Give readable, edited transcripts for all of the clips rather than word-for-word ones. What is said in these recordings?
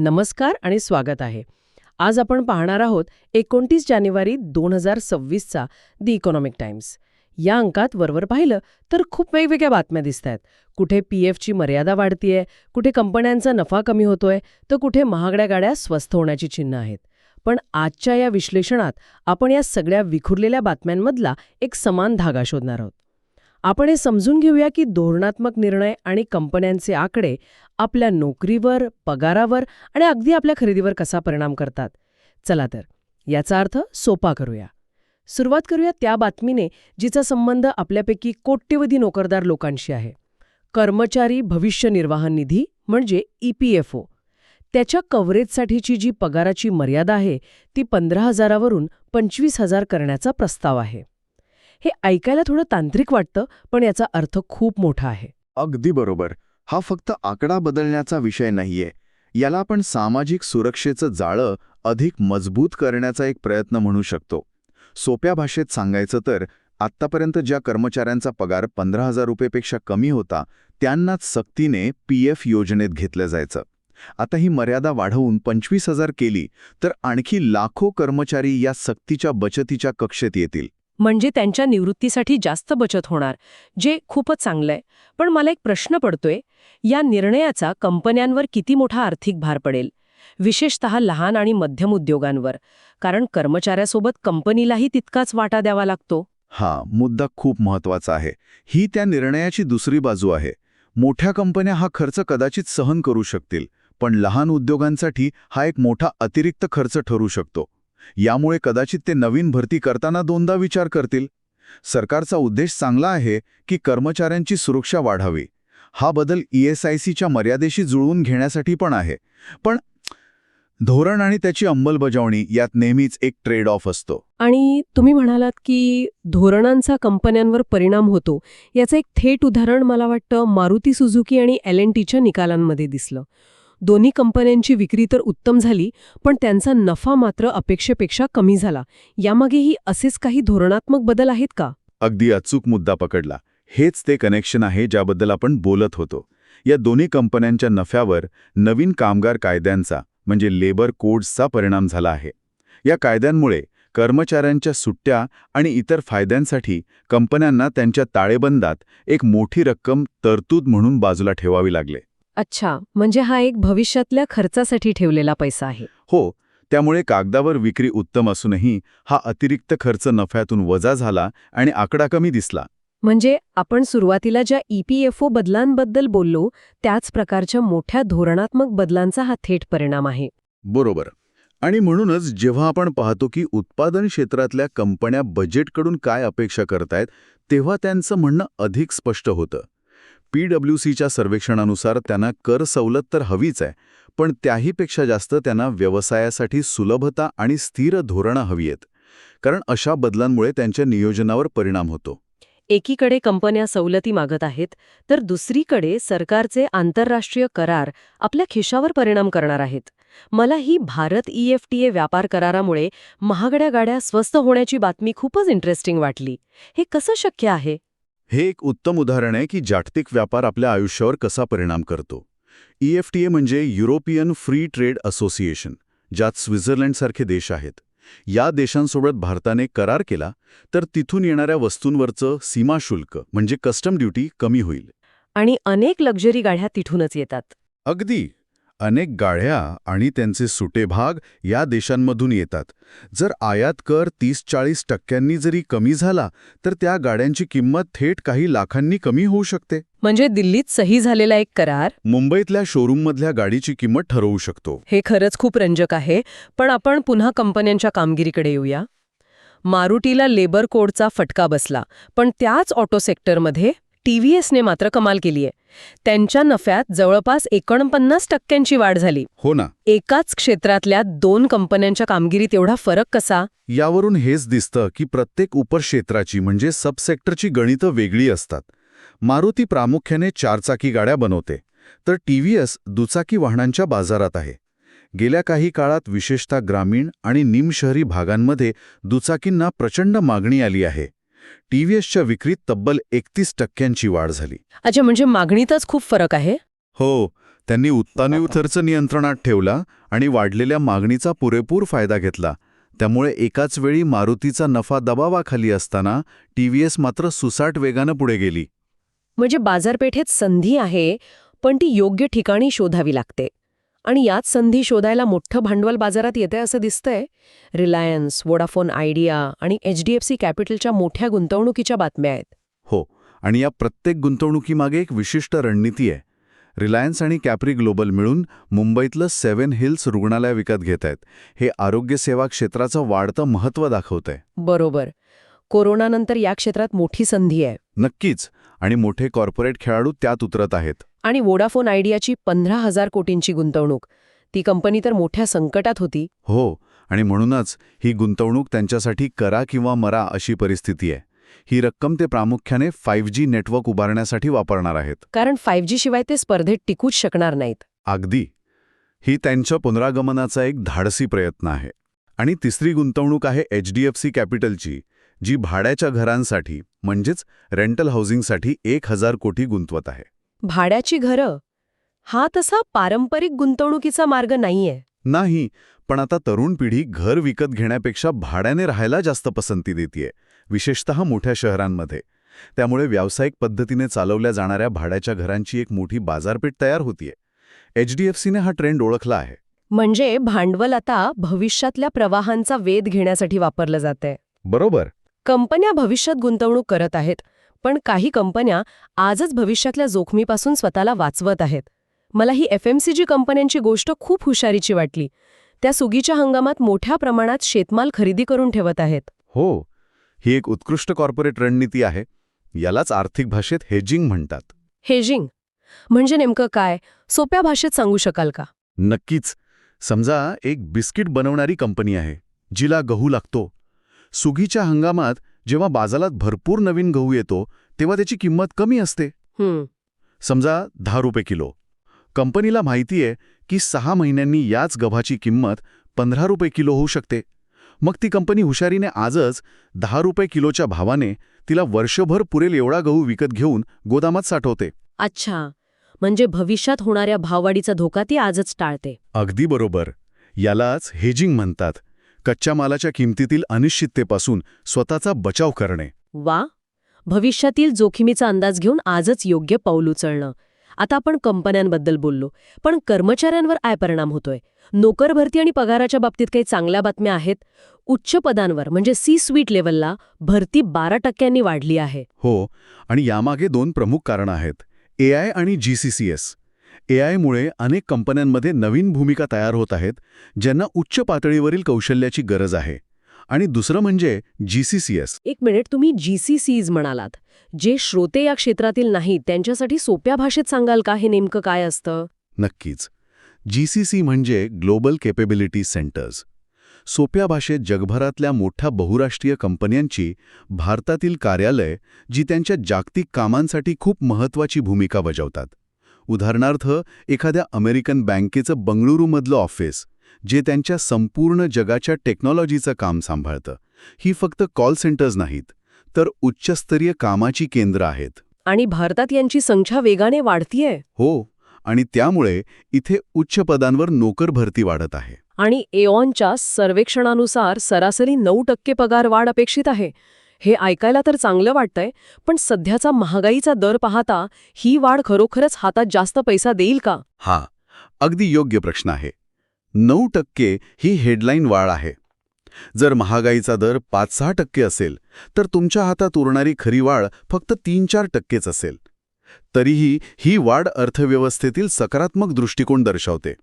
नमस्कार आणि स्वागत आहे. आज आपण पाहणार आहोत 29 जानेवारी 2026चा दी इकॉनॉमिक टाइम्स. या अंकात वरवर पाहिलं तर खूप वेगवेगळ्या बातम्या दिसत आहेत. कुठे पीएफची मर्यादा वाढतीये, कुठे कंपन्यांचा नफा कमी होतोय, तर कुठे महागड्या गाड्या स्वस्त होण्याची चिन्ह आहेत. पण आजच्या या विश्लेषणात आपण या सगळ्या विखुरलेल्या बातम्यांमधला एक समान धागा शोधणार आहोत. आपण हे समजून घेऊया की धोरणात्मक निर्णय आणि कंपन्यांचे आकडे आपल्या नोकरीवर, पगारावर आणि अगदी आपल्या खरेदीवर कसा परिणाम करतात. चला तर याचा अर्थ सोपा करूया. सुरुवात करूया त्या बातमीने जिचा संबंध आपल्यापैकी कोट्यवधी नोकरदार लोकांशी आहे. कर्मचारी भविष्य निर्वाह निधी म्हणजे EPFO. त्याच्या कव्हरेजसाठीची जी पगाराची मर्यादा आहे ती 15,000वरून 25,000 करण्याचा प्रस्ताव आहे. हे ऐकायला थोडं तांत्रिक वाटतं, पण याचा अर्थ खूप मोठा आहे. अगदी बरोबर. हा फक्त आकडा बदलण्याचा विषय नाहीये. याला आपण सामाजिक सुरक्षेचं जाळं अधिक मजबूत करण्याचा एक प्रयत्न म्हणू शकतो. सोप्या भाषेत सांगायचं तर आत्तापर्यंत ज्या कर्मचाऱ्यांचा पगार 15,000 रुपयेपेक्षा कमी होता त्यांनाच सक्तीने PF योजनेत घेतलं जायचं. आता ही मर्यादा वाढवून 25,000 केली तर आणखी लाखो कर्मचारी या सक्तीच्या बचतीच्या कक्षेत येतील. म्हणजे त्यांच्या निवृत्तीसाठी जास्त बचत होणार, जे खूपच चांगलंय. पण मला एक प्रश्न पडतोय, या निर्णयाचा कंपन्यांवर किती मोठा आर्थिक भार पडेल, विशेषतः लहान आणि मध्यम उद्योगांवर, कारण कर्मचाऱ्यासोबत कंपनीलाही तितकाच वाटा द्यावा लागतो. हा मुद्दा खूप महत्वाचा आहे. ही त्या निर्णयाची दुसरी बाजू आहे. मोठ्या कंपन्या हा खर्च कदाचित सहन करू शकतील, पण लहान उद्योगांसाठी हा एक मोठा अतिरिक्त खर्च ठरू शकतो. यामुळे कदाचित ते नवीन भरती करताना दोनदा विचार करतील. सरकारचा उद्देश चांगला आहे की कर्मचाऱ्यांची सुरक्षा वाढावी. हा बदल ESICच्या मर्यादेशी जुळवून घेण्यासाठी पण आहे. पण धोरण आणि त्याची अंमलबजावणी यात नेहमीच एक ट्रेड ऑफ असतो. आणि तुम्ही म्हणालात की धोरणांचा कंपन्यांवर परिणाम होतो. याचं एक थेट उदाहरण मला वाटतं मारुती सुझुकी आणि L&Tच्या निकालांमध्ये दिसलं. दोन्ही कंपन्यांची विक्री तर उत्तम झाली, पण त्यांचा नफा मात्र अपेक्षेपेक्षा कमी झाला. यामागेही असेच काही धोरणात्मक बदल आहेत का? अगदी अचूक मुद्दा पकडला. हेच ते कनेक्शन आहे ज्याबद्दल आपण बोलत होतो. या दोन्ही कंपन्यांच्या नफ्यावर नवीन कामगार कायद्यांचा म्हणजे लेबर कोड्सचा परिणाम झाला आहे. या कायद्यांमुळे कर्मचाऱ्यांच्या सुट्ट्या आणि इतर फायद्यांसाठी कंपन्यांना त्यांच्या ताळेबंदात एक मोठी रक्कम तरतूद म्हणून बाजूला ठेवावी लागले. अच्छा, म्हणजे हा एक भविष्यातल्या खर्चासाठी ठेवलेला पैसा आहे. हो, त्यामुळे कागदावर विक्री उत्तम असूनही हा अतिरिक्त खर्च नफ्यातून वजा झाला आणि आकडा कमी दिसला. म्हणजे आपण सुरुवातीला ज्या EPFO बदलांबद्दल बोललो त्याच प्रकारच्या मोठ्या धोरणात्मक बदलांचा हा थेट परिणाम आहे. बरोबर. आणि म्हणूनच जेव्हा आपण पाहतो की उत्पादन क्षेत्रातल्या कंपन्या बजेटकडून काय अपेक्षा करतायत, तेव्हा त्यांचं म्हणणं अधिक स्पष्ट होतं. PwCच्या सर्वेक्षणानुसार त्यांना कर सवलत तर हवीच आहे, पण त्याहीपेक्षा जास्त त्यांना व्यवसायासाठी सुलभता आणि स्थिर धोरणं हवी आहेत. कारण अशा बदलांमुळे त्यांच्या नियोजनावर परिणाम होतो. एकीकडे कंपन्या सवलती मागत आहेत, तर दुसरीकडे सरकारचे आंतरराष्ट्रीय करार आपल्या खिशावर परिणाम करणार आहेत. मला ही भारत EFTA व्यापार करारामुळे महागड्या गाड्या स्वस्त होण्याची बातमी खूपच इंटरेस्टिंग वाटली. हे कसं शक्य आहे? हे एक उत्तम उदाहरण आहे की जागतिक व्यापार आपल्या आयुष्यावर कसा परिणाम करतो. EFTA म्हणजे युरोपियन फ्री ट्रेड असोसिएशन, ज्यात स्वित्झर्लंडसारखे देश आहेत. या देशांसोबत भारताने करार केला तर तिथून येणाऱ्या वस्तूंवरचं सीमा शुल्क म्हणजे कस्टम ड्युटी कमी होईल. आणि अनेक लक्झरी गाड्या तिथूनच येतात. अगदी. अनेक गाड्या आणि त्यांचे सुटे भाग या देशांमधून येतात. जर आयात कर 30-40% जरी कमी झाला तर त्या गाड्यांची किंमत थेट काही लाखांनी कमी होऊ शकते. म्हणजे दिल्लीत सही झालेला एक करार मुंबईतल्या शोरूममधल्या गाडीची किंमत ठरवू शकतो. हे खरंच खूप रंजक आहे. पण आपण पुन्हा कंपन्यांच्या कामगिरीकडे येऊया. मारुतीला लेबर कोडचा फटका बसला, पण त्याच ऑटो सेक्टरमध्ये TVSने मात्र कमाल केलीये. त्यांच्या नफ्यात जवळपास 49% वाढ झाली. हो ना. एकाच क्षेत्रातल्या दोन कंपन्यांच्या कामगिरीत एवढा फरक कसा? यावरून हेच दिसतं की प्रत्येक उपक्षेत्राची म्हणजे सबसेक्टरची गणितं वेगळी असतात. मारुती प्रामुख्याने चारचाकी गाड्या बनवते, तर TVS दुचाकी वाहनांच्या बाजारात आहे. गेल्या काही काळात विशेषतः ग्रामीण आणि निमशहरी भागांमध्ये दुचाकींना प्रचंड मागणी आली आहे. TVSच्या विक्रीत तब्बल 31% वाढ झाली. अच्छा, म्हणजे मागणीतच खूप फरक आहे. हो, त्यांनी उत्पादन खर्च नियंत्रणात ठेवला आणि वाढलेल्या मागणीचा पुरेपूर फायदा घेतला. त्यामुळे एकाच वेळी मारुतीचा नफा दबावाखाली असताना टीव्हीएस मात्र सुसाट वेगानं पुढे गेली. म्हणजे बाजारपेठेत संधी आहे, पण ती योग्य ठिकाणी शोधावी लागते. आणि याच संधी शोधायला मोठं भांडवल बाजारात येतंय असं दिसतंय. रिलायन्स, वोडाफोन आयडिया आणि HDFC कॅपिटलच्या मोठ्या गुंतवणुकीच्या बातम्या आहेत. हो, आणि या प्रत्येक गुंतवणुकीमागे एक विशिष्ट रणनीती आहे. रिलायन्स आणि कॅप्री ग्लोबल मिळून मुंबईतलं 7 हिल्स रुग्णालय विकत घेत आहेत. हे आरोग्यसेवा क्षेत्राचं वाढतं महत्त्व दाखवतंय. बरोबर. कोरोनानंतर या क्षेत्रात मोठी संधी आहे. नक्कीच. आणि मोठे कॉर्पोरेट खेळाडू त्यात उतरत आहेत. आणि वोडाफोन आयडियाची 15,000 कोटींची गुंतवणूक. ती कंपनी तर मोठ्या संकटात होती. हो, आणि म्हणूनच ही गुंतवणूक त्यांच्यासाठी करा किंवा मरा अशी परिस्थिती आहे. ही रक्कम ते प्रामुख्याने 5G नेटवर्क उभारण्यासाठी वापरणार आहेत. कारण 5G शिवाय ते स्पर्धेत टिकूच शकणार नाहीत. अगदी. ही त्यांच्या पुनरागमनाचा एक धाडसी प्रयत्न आहे. आणि तिसरी गुंतवणूक आहे HDFC कॅपिटलची, जी भाड्याच्या घरांसाठी म्हणजेच रेंटल हाऊसिंगसाठी 1,000 कोटी गुंतवत आहे. भाड्याची घरं हा तसा पारंपरिक गुंतवणुकीचा मार्ग नाहीये. नाही, पण आता तरुण पिढी घर विकत घेण्यापेक्षा भाड्याने राहायला जास्त पसंती देतेय, विशेषतः मोठ्या शहरांमध्ये. त्यामुळे व्यावसायिक पद्धतीने चालवल्या जाणाऱ्या भाड्याच्या घरांची एक मोठी बाजारपेठ तयार होतीये. HDFCने हा ट्रेंड ओळखला आहे. म्हणजे भांडवल आता भविष्यातल्या प्रवाहांचा वेध घेण्यासाठी वापरलं जातंय. बरोबर. कंपन्या भविष्यात गुंतवणूक करत आहेत, पण काही कंपन्या आजच भविष्यातल्या जोखमीपासून स्वतःला वाचवत आहेत. मला ही FMCG कंपन्यांची गोष्ट खूप हुशारीची वाटली. त्या सुगीच्या हंगामात मोठ्या प्रमाणात शेतमाल खरेदी करून ठेवत आहेत. हो, ही एक उत्कृष्ट कॉर्पोरेट रणनीती आहे. यालाच आर्थिक भाषेत हेजिंग म्हणतात. हेजिंग म्हणजे नेमकं काय? सोप्या भाषेत सांगू शकाल का? नक्कीच. समजा एक बिस्किट बनवणारी कंपनी आहे, जिला गहू लागतो. सुगीच्या हंगामात जेव्हा बाजारात भरपूर नवीन गहू येतो, तेव्हा त्याची किंमत कमी असते. समजा 10 रुपये किलो. कंपनीला माहिती आहे की 6 महिन्यांनी याच गव्हाची किंमत 15 रुपये किलो होऊ शकते. मग ती कंपनी हुशारीने आजच 10 रुपये किलोच्या भावाने तिला वर्षभर पुरेल एवढा गहू विकत घेऊन गोदामात साठवते. अच्छा, म्हणजे भविष्यात होणाऱ्या भाववाढीचा धोका ती आजच टाळते. अगदी बरोबर. यालाच हेजिंग म्हणतात. कच्च्या मालाच्या किमतीतील अनिश्चिततेपासून स्वतःचा बचाव करणे. वा, भविष्यातील जोखमीचा अंदाज घेऊन आजच योग्य पाऊल उचलणं. आता आपण कंपन्यांबद्दल बोललो, पण कर्मचाऱ्यांवर काय परिणाम होतोय? नोकर भरती आणि पगाराच्या बाबतीत काही चांगल्या बातम्या आहेत. उच्च पदांवर म्हणजे C-suite लेव्हलला भरती 12% वाढली आहे. हो, आणि यामागे 2 प्रमुख कारणं आहेत. AI आणि GCCS. AIमुळे अनेक कंपन्यांमध्ये नवीन भूमिका तयार होत आहेत, ज्यांना उच्च पातळीवरील कौशल्याची गरज आहे. आणि दुसरं म्हणजे GCCS. एक मिनिट, तुम्ही GCCs म्हणालात. जे श्रोते या क्षेत्रातील नाहीत त्यांच्यासाठी सोप्या भाषेत सांगाल का हे नेमकं काय असतं? नक्कीच. GCC म्हणजे ग्लोबल कॅपेबिलिटी सेंटर्स. सोप्या भाषेत जगभरातल्या मोठ्या बहुराष्ट्रीय कंपन्यांची भारतातील कार्यालय, जी त्यांच्या जागतिक कामांसाठी खूप महत्त्वाची भूमिका बजावतात. उदाहरणार्थ, एखाद्या अमेरिकन बँकेचं बंगळुरूमधलं ऑफिस, जे त्यांच्या संपूर्ण जगाच्या टेक्नॉलॉजीचं काम सांभाळतं. ही फक्त कॉल सेंटर्स नाहीत, तर उच्चस्तरीय कामाची केंद्र आहेत. आणि भारतात यांची संख्या वेगाने वाढतीये. हो, आणि त्यामुळे इथे उच्च पदांवर नोकर भरती वाढत आहे. आणि एऑनच्या सर्वेक्षणानुसार सरासरी 9% पगार वाढ अपेक्षित आहे. हे ऐकायला तर चांगलं वाटतंय, पण सध्याचा महागाईचा दर पाहता ही वाढ खरोखरच हातात जास्त पैसा देईल का? हा अगदी योग्य प्रश्न आहे. 9% ही हेडलाईन वाढ आहे. जर महागाईचा दर 5-6% असेल, तर तुमच्या हातात उरणारी खरी वाढ फक्त 3-4%च असेल. तरीही ही वाढ अर्थव्यवस्थेतील सकारात्मक दृष्टिकोन दर्शवते.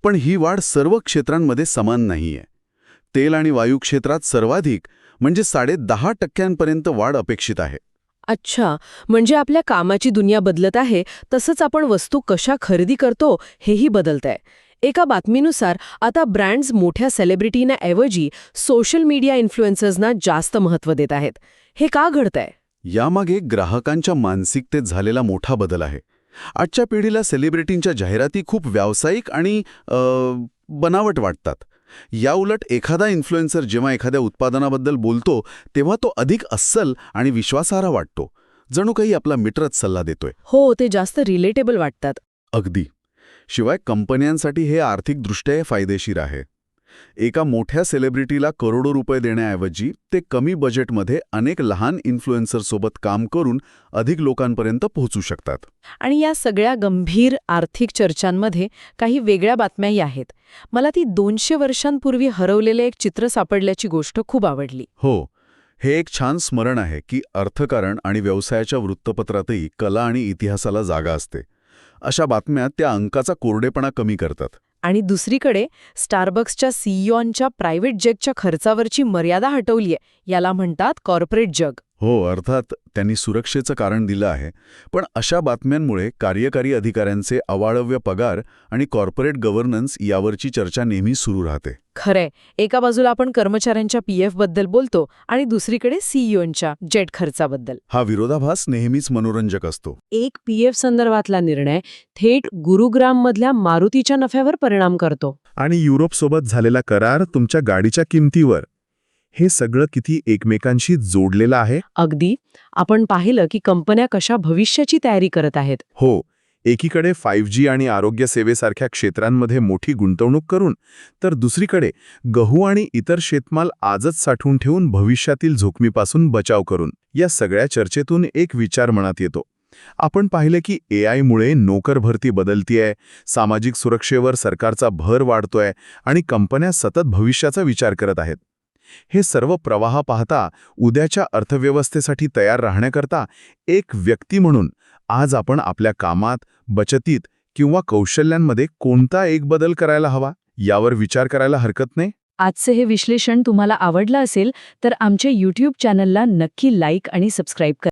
पण ही वाढ सर्व क्षेत्रांमध्ये समान नाहीये. तेल आणि वायू क्षेत्रात सर्वाधिक म्हणजे 10.5% वाढ अपेक्षित आहे. अच्छा, म्हणजे आपल्या कामाची दुनिया बदलत आहे, तसंच आपण वस्तू कशा खरेदी करतो हेही बदलतंय. एका बातमीनुसार आता ब्रँड्स मोठ्या सेलिब्रिटींना ऐवजी सोशल मीडिया इन्फ्लुएन्सर्सना जास्त महत्त्व देत आहेत. हे का घडतंय? यामागे ग्राहकांच्या मानसिकतेत झालेला मोठा बदल आहे. आजच्या पिढीला सेलिब्रिटींच्या जाहिराती खूप व्यावसायिक आणि बनावट वाटतात. याउलट एखादा इन्फ्लुएन्सर जेव्हा एखाद्या उत्पादनाबद्दल बोलतो, तेव्हा तो अधिक अस्सल आणि विश्वासार्ह वाटतो. जणू काही आपला मित्रच सल्ला देतोय. हो, ते जास्त रिलेटेबल वाटतात. अगदी. शिवाय कंपन्यांसाठी हे आर्थिकदृष्ट्या फायदेशीर आहे. एका मोठ्या सेलिब्रिटीला करोडो रुपये देण्याऐवजी ते कमी बजेटमध्ये अनेक लहान इन्फ्लुएन्सरसोबत काम करून अधिक लोकांपर्यंत पोहोचू शकतात. आणि या सगळ्या गंभीर आर्थिक चर्चांमध्ये काही वेगळ्या बातम्याही आहेत. मला ती 200 वर्षांपूर्वी हरवलेले एक चित्र सापडल्याची गोष्ट खूप आवडली. हो, हे एक छान स्मरण आहे की अर्थकारण आणि व्यवसायाच्या वृत्तपत्रातही कला आणि इतिहासाला जागा असते. अशा बातम्या त्या अंकाचा कोरडेपणा कमी करतात. आणि दुसरीकडे स्टारबक्सच्या सीईओंच्या प्रायव्हेट जेटच्या खर्चावरची मर्यादा हटवलीय. याला म्हणतात कॉर्पोरेट जग. हो, अर्थात त्यांनी सुरक्षेचं कारण दिलं आहे. पण अशा बातम्यांमुळे कार्यकारी अधिकाऱ्यांचे अवाढव्य पगार आणि कॉर्पोरेट गव्हर्नन्स यावरची चर्चा नेहमी सुरू राहते. खरंय, एका बाजूला आपण कर्मचाऱ्यांच्या पीएफ बद्दल बोलतो आणि दुसरीकडे सीईओंच्या जेट खर्चाबद्दल. हा विरोधाभास नेहमीच मनोरंजक असतो. एक पीएफ संदर्भातला निर्णय थेट गुरुग्राममधल्या मारुतीच्या नफ्यावर परिणाम करतो. आणि युरोपसोबत झालेला करार तुमच्या गाडीच्या किमतीवर. हे सगळं किती एकमेकांशी जोडलेलं आहे. अगदी. आपण पाहिलं की कंपन्या कशा भविष्याची तयारी करत आहेत. हो, एकीकडे 5G आणि आरोग्य सेवेसारख्या क्षेत्रांमध्ये मोठी गुंतवणूक करून, तर दुसरीकडे गहू आणि इतर शेतमाल आजच साठवून ठेवून भविष्यातील जोखमीपासून बचाव करून. या सगळ्या चर्चेतून एक विचार मनात येतो. आपण पाहिले की AI मुळे नोकर भरती बदलतीये, सामाजिक सुरक्षेवर सरकारचा भर वाढतोय आणि कंपन्या सतत भविष्याचा विचार करत आहेत. हे सर्व प्रवाह पाहता उद्याच्या अर्थव्यवस्थेसाठी तयार राहण्याकरता एक व्यक्ती म्हणून आज आपण आपल्या कामात, बचतीत किंवा कौशल्यांमध्ये कोणता एक बदल करायला हवा यावर विचार करायला हरकत नाही. आजचे हे विश्लेषण तुम्हाला आवडलं असेल तर आमच्या YouTube चॅनलला नक्की लाईक आणि सबस्क्राईब करा.